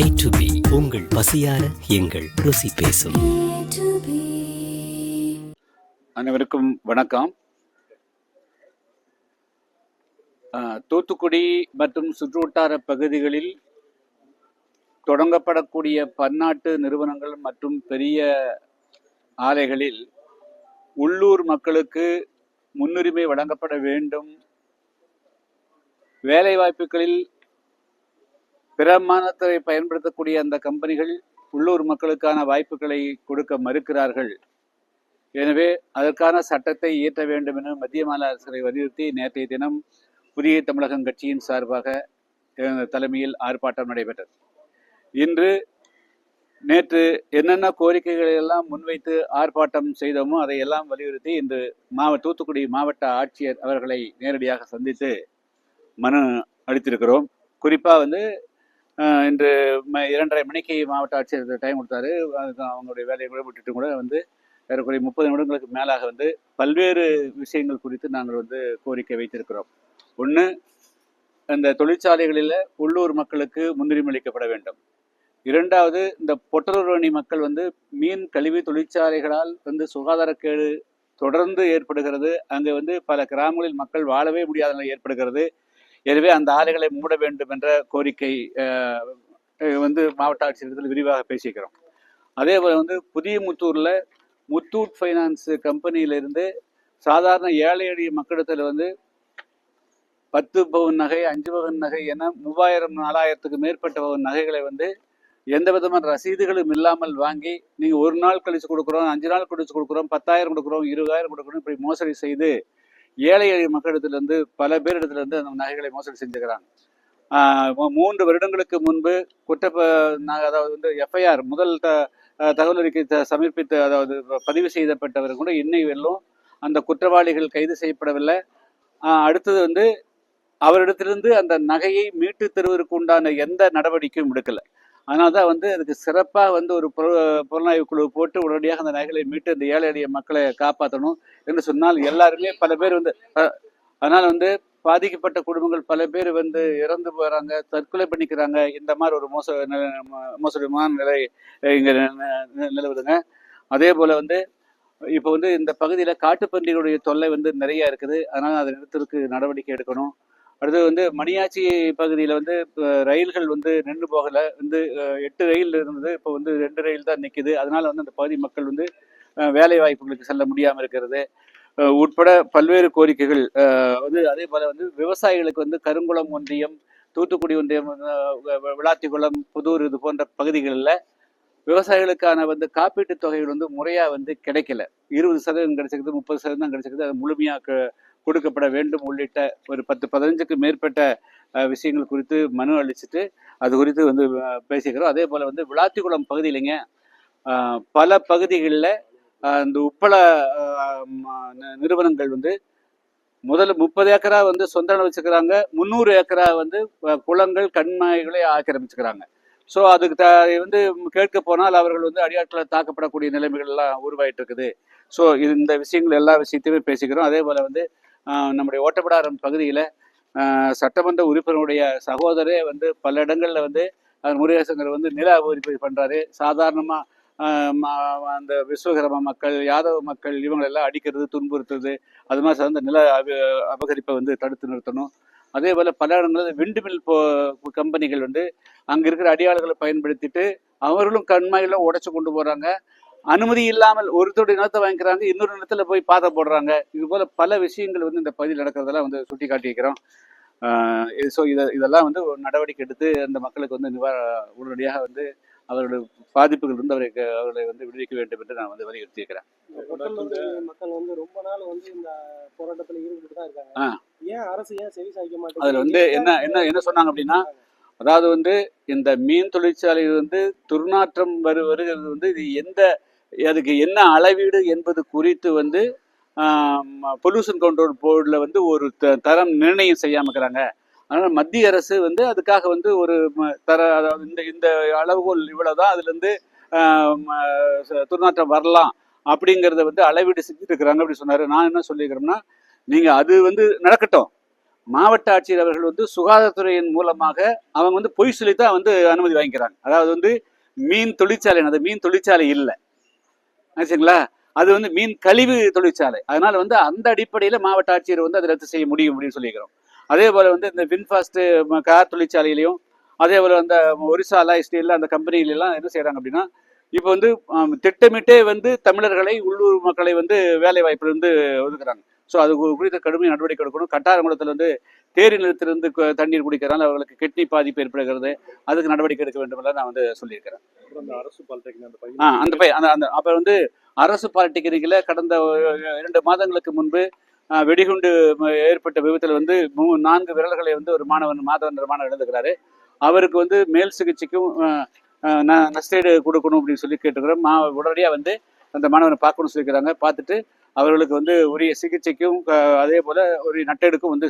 A to B உங்கள் பசியார எங்கள் ருசி பேசும். அனைவருக்கும் வணக்கம். தூத்துக்குடி மற்றும் சுற்றுவட்டார பகுதிகளில் தொடங்கப்படக்கூடிய பன்னாட்டு நிறுவனங்கள் மற்றும் பெரிய ஆலைகளில் உள்ளூர் மக்களுக்கு முன்னுரிமை வழங்கப்பட வேண்டும். வேலை வாய்ப்புகளில் பிற மாநிலத்தை பயன்படுத்தக்கூடிய அந்த கம்பெனிகள் உள்ளூர் மக்களுக்கான வாய்ப்புகளை கொடுக்க மறுக்கிறார்கள். எனவே அதற்கான சட்டத்தை இயற்ற வேண்டும் என மத்திய மாநில அரசுகளை வலியுறுத்தி நேற்றைய தினம் புதிய தமிழகம் கட்சியின் சார்பாக தலைமையில் ஆர்ப்பாட்டம் நடைபெற்றது. நேற்று என்னென்ன கோரிக்கைகளை எல்லாம் முன்வைத்து ஆர்ப்பாட்டம் செய்தோமோ அதையெல்லாம் வலியுறுத்தி இன்று தூத்துக்குடி மாவட்ட ஆட்சியர் அவர்களை நேரடியாக சந்தித்து மனு அளித்திருக்கிறோம். குறிப்பாக இன்று 2:30 மணிக்கு மாவட்ட ஆட்சியர் டைம் கொடுத்தாரு. அவங்களுடைய வேலையை கூட விட்டுட்டு கூட ஏறக்குறைய 30 நிமிடங்களுக்கு மேலாக பல்வேறு விஷயங்கள் குறித்து நாங்கள் கோரிக்கை வைத்திருக்கிறோம். ஒன்று, இந்த தொழிற்சாலைகளில் உள்ளூர் மக்களுக்கு முன்னுரிமை அளிக்கப்பட வேண்டும். இரண்டாவது, இந்த பொட்டலூரணி மக்கள் மீன் கழிவு தொழிற்சாலைகளால் சுகாதாரக்கேடு தொடர்ந்து ஏற்படுகிறது. அங்கே பல கிராமங்களில் மக்கள் வாழவே முடியாத நிலை ஏற்படுகிறது. எனவே அந்த ஆலைகளை மூட வேண்டும் என்ற கோரிக்கை மாவட்ட ஆட்சியரிடத்தில் விரிவாக பேசிக்கிறோம். அதே போல புதிய முத்தூர்ல முத்தூட் ஃபைனான்ஸ் கம்பெனியிலிருந்து சாதாரண ஏழை எளிய மக்களிடத்தில் 10 பவுன் நகை, 5 பவுன் நகை என 3000-4000க்கு மேற்பட்ட பவுன் நகைகளை எந்த விதமான ரசீதுகளும் இல்லாமல் வாங்கி நீங்க ஒரு நாள் கழிச்சு கொடுக்குறோம், 5 நாள் கழிச்சு கொடுக்குறோம், 10,000 கொடுக்குறோம், 20,000 கொடுக்குறோம், இப்படி மோசடி செய்து ஏழை எளிய மக்களிடத்திலிருந்து பல பேரிடத்துல அந்த நகைகளை மோசடி செஞ்சுக்கிறாங்க. 3 வருடங்களுக்கு முன்பு அதாவது எஃப்ஐஆர் முதல் தகவல் அறிக்கை சமர்ப்பித்து அதாவது பதிவு செய்யப்பட்டவர் கூட இன்னை வெல்லும் அந்த குற்றவாளிகள் கைது செய்யப்படவில்லை. அடுத்தது அவரிடத்திலிருந்து அந்த நகையை மீட்டு தருவதற்கு உண்டான எந்த நடவடிக்கையும் எடுக்கல. அதனால்தான் அதுக்கு சிறப்பாக ஒரு புலனாய்வு குழு போட்டு உடனடியாக அந்த நகைகளை மீட்டு அந்த ஏழை எளிய மக்களை காப்பாற்றணும் என்று சொன்னால் எல்லாருமே பல பேர் அதனால பாதிக்கப்பட்ட குடும்பங்கள் பல பேர் இறந்து போறாங்க, தற்கொலை பண்ணிக்கிறாங்க. இந்த மாதிரி ஒரு மோசமான நிலை இங்க நிலவுதுங்க. அதே போல இப்போ இந்த பகுதியில காட்டுப்பன்றிகளுடைய தொல்லை நிறைய இருக்குது. அதனால அதை நிறுத்தத்துக்கு நடவடிக்கை எடுக்கணும். அடுத்து மணியாச்சி பகுதியில ரயில்கள் நின்று போகல. 8 ரயில் இருந்தது, இப்போ 2 ரயில் தான் நிக்குது. அதனால அந்த பகுதி மக்கள் வேலை வாய்ப்புகளுக்கு செல்ல முடியாம இருக்கிறது உட்பட பல்வேறு கோரிக்கைகள். அதே போல விவசாயிகளுக்கு கருங்குளம் ஒன்றியம், தூத்துக்குடி ஒன்றியம், விளாத்திக்குளம், புதூர் இது போன்ற பகுதிகளில் விவசாயிகளுக்கான காப்பீட்டு தொகைகள் முறையா கிடைக்கல. 20% கிடைச்சிருக்குது, 30% தான் கிடைச்சிருக்குது. அது முழுமையாக கொடுக்கப்பட வேண்டும் உள்ளிட்ட ஒரு 10-15க்கு மேற்பட்ட விஷயங்கள் குறித்து மனு அளிச்சுட்டு அது குறித்து பேசிக்கிறோம். அதே போல விளாத்திக்குளம் பகுதியிலைங்க பல பகுதிகளில் இந்த உப்பள நிறுவனங்கள் முதல்ல 30 ஏக்கரா சொந்த நிலம் வச்சுக்கிறாங்க, 300 ஏக்கரா குளங்கள் கண்மாய்களை ஆக்கிரமிச்சுக்கிறாங்க. ஸோ அதுக்கு கேட்க போனால் அவர்கள் அடியாட்களை தாக்கப்படக்கூடிய நிலைமைகள் எல்லாம் உருவாயிட்டு இருக்குது. ஸோ இந்த விஷயங்கள் எல்லா விஷயத்தையுமே பேசிக்கிறோம். அதே போல நம்முடைய ஓட்டப்பிடாரம் பகுதியில் சட்டமன்ற உறுப்பினருடைய சகோதரே பல இடங்கள்ல முருகேசங்கர் நில அபகரிப்பு பண்றாரு. சாதாரணமா அந்த விஸ்வகர்ம மக்கள், யாதவ மக்கள் இவங்களெல்லாம் அடிக்கிறது, துன்புறுத்துறது, அது மாதிரி சார்ந்த நில அபகரிப்பை தடுத்து நிறுத்தணும். அதே போல பல இடங்களில் விண்டுமில் கம்பெனிகள் அங்க இருக்கிற அடியாளர்களை பயன்படுத்திட்டு அவர்களும் கண்மாயில உடைச்சு கொண்டு போறாங்க. அனுமதி இல்லாமல் ஒருத்தருடைய நிலத்தை வாங்கிக்கிறாங்க, இன்னொரு நிலத்துல போய் பாதை போடுறாங்க. இது போல பல விஷயங்கள் இந்த பகுதியில் நடக்கிறதெல்லாம் சுட்டி காட்டி வைக்கிறோம். ஸோ இதெல்லாம் நடவடிக்கை எடுத்து அந்த மக்களுக்கு உடனடியாக அவர்களுடைய பாதிப்புகள் அவர்களை விடுவிக்க வேண்டும் என்று நான் வலியுறுத்தி இருக்கிறேன். மக்கள் ரொம்ப நாள் இந்த போராட்டத்தில் ஈடுபட்டு தான் இருக்காங்க. ஏன் அரசு செவி சாய்க்க மாட்டேங்குது? அதுல என்ன சொன்னாங்க அப்படின்னா, அதாவது இந்த மீன் தொழிற்சாலையில் துர்நாற்றம் வருகிறது இது அதுக்கு என்ன அளவீடு என்பது குறித்து பொல்யூஷன் கண்ட்ரோல் போர்டில் ஒரு தரம் நிர்ணயம் செய்யாம இருக்கிறாங்க. அதனால மத்திய அரசு அதுக்காக ஒரு அதாவது இந்த அளவுகோல் இவ்வளவுதான், அதுல இருந்து துர்நாற்றம் வரலாம் அப்படிங்கிறத அளவீடு செஞ்சுட்டு இருக்கிறாங்க அப்படி சொன்னாரு. நான் என்ன சொல்லிக்கிறேன்னா, நீங்க அது நடக்கட்டும், மாவட்ட ஆட்சியர் அவர்கள் வந்து சுகாதாரத்துறையின் மூலமாக அவங்க வந்து பொய் சொல்லித்தான் வந்து அனுமதி வாங்கிக்கிறாங்க. அதாவது வந்து மீன் தொழிற்சாலை, அது மீன் தொழிற்சாலை இல்லை ஆச்சுங்களா, அது வந்து மீன் கழிவு தொழிற்சாலை. அதனால வந்து அந்த அடிப்படையில மாவட்ட ஆட்சியர் வந்து அதை ரத்து செய்ய முடியும் அப்படின்னு சொல்லிக்கிறோம். அதே போல வந்து இந்த வின்ஃபாஸ்ட் கார் தொழிற்சாலையிலையும், அதே போல அந்த ஒரிசா அலாய் ஸ்டீல் அந்த கம்பெனிகளெல்லாம் என்ன செய்யறாங்க அப்படின்னா, இப்போ வந்து திட்டமிட்டே வந்து தமிழர்களை, உள்ளூர் மக்களை வந்து வேலை வாய்ப்புல இருந்து ஒதுக்குறாங்க. ஸோ அது குறித்த கடுமையான நடவடிக்கை எடுக்கணும். கட்டாரங்குளத்தில் வந்து தேரி நிலத்திலிருந்து தண்ணீர் குடிக்கிறதால அவர்களுக்கு கிட்னி பாதிப்பு ஏற்படுகிறது, அதுக்கு நடவடிக்கை எடுக்க வேண்டும் எல்லாம் நான் வந்து சொல்லியிருக்கிறேன். அரசு பாலிடெக்னிக் அந்த பையன் அந்த அப்ப வந்து அரசு பாலிடெக்னிக்ல கடந்த 2 மாதங்களுக்கு முன்பு வெடிகுண்டு ஏற்பட்ட விபத்தில் வந்து 4 விரல்களை வந்து ஒரு மாதவன் இழந்துக்கிறாரு. அவருக்கு வந்து மேல் சிகிச்சைக்கும் நஷ்டஈடு கொடுக்கணும் அப்படின்னு சொல்லி கேட்டுக்கிறோம். உடனடியாக வந்து அந்த மாணவனை பார்க்கணும்னு சொல்லிக்கிறாங்க. பார்த்துட்டு அவர்களுக்கு வந்து உரிய சிகிச்சைக்கும் அதே போல ஒரு நட்டெடுக்கும் வந்து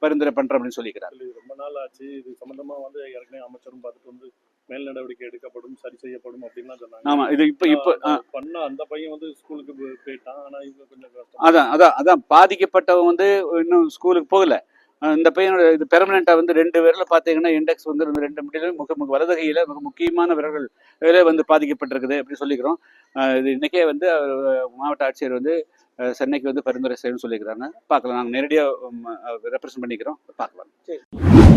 பரிந்துரை பண்றோம் அப்படின்னு சொல்லிக்கிறாங்க. ரொம்ப நாள் ஆச்சு. இது சம்பந்தமா வந்து ஏற்கனவே அமைச்சரும் பார்த்துட்டு வந்து மேல் நடவடிக்கை எடுக்கப்படும், சரி செய்யப்படும் அப்படின்னு சொன்னாங்க. ஆமா, இது இப்ப பண்ண அந்த பையன் வந்து ஸ்கூலுக்கு போயிட்டான். ஆனா இவங்க கொஞ்சம் அதான் பாதிக்கப்பட்டவங்க வந்து இன்னும் ஸ்கூலுக்கு போகல. இந்த பையனோட இது பெர்மனண்டா வந்து 2 விரல பார்த்தீங்கன்னா இண்டெக்ஸ் வந்து 2 முடியல வலதுகையில மிக முக்கியமான விரல்கள் வந்து பாதிக்கப்பட்டிருக்குது அப்படின்னு சொல்லிக்கிறோம். இது இன்னைக்கே வந்து மாவட்ட ஆட்சியர் வந்து சென்னைக்கு வந்து பரிந்துரை செய்யணும்னு சொல்லிக்கிறாங்க. பார்க்கலாம், நாங்கள் நேரடியாக ரெப்ரசன்ட் பண்ணிக்கிறோம், பார்க்கலாம்.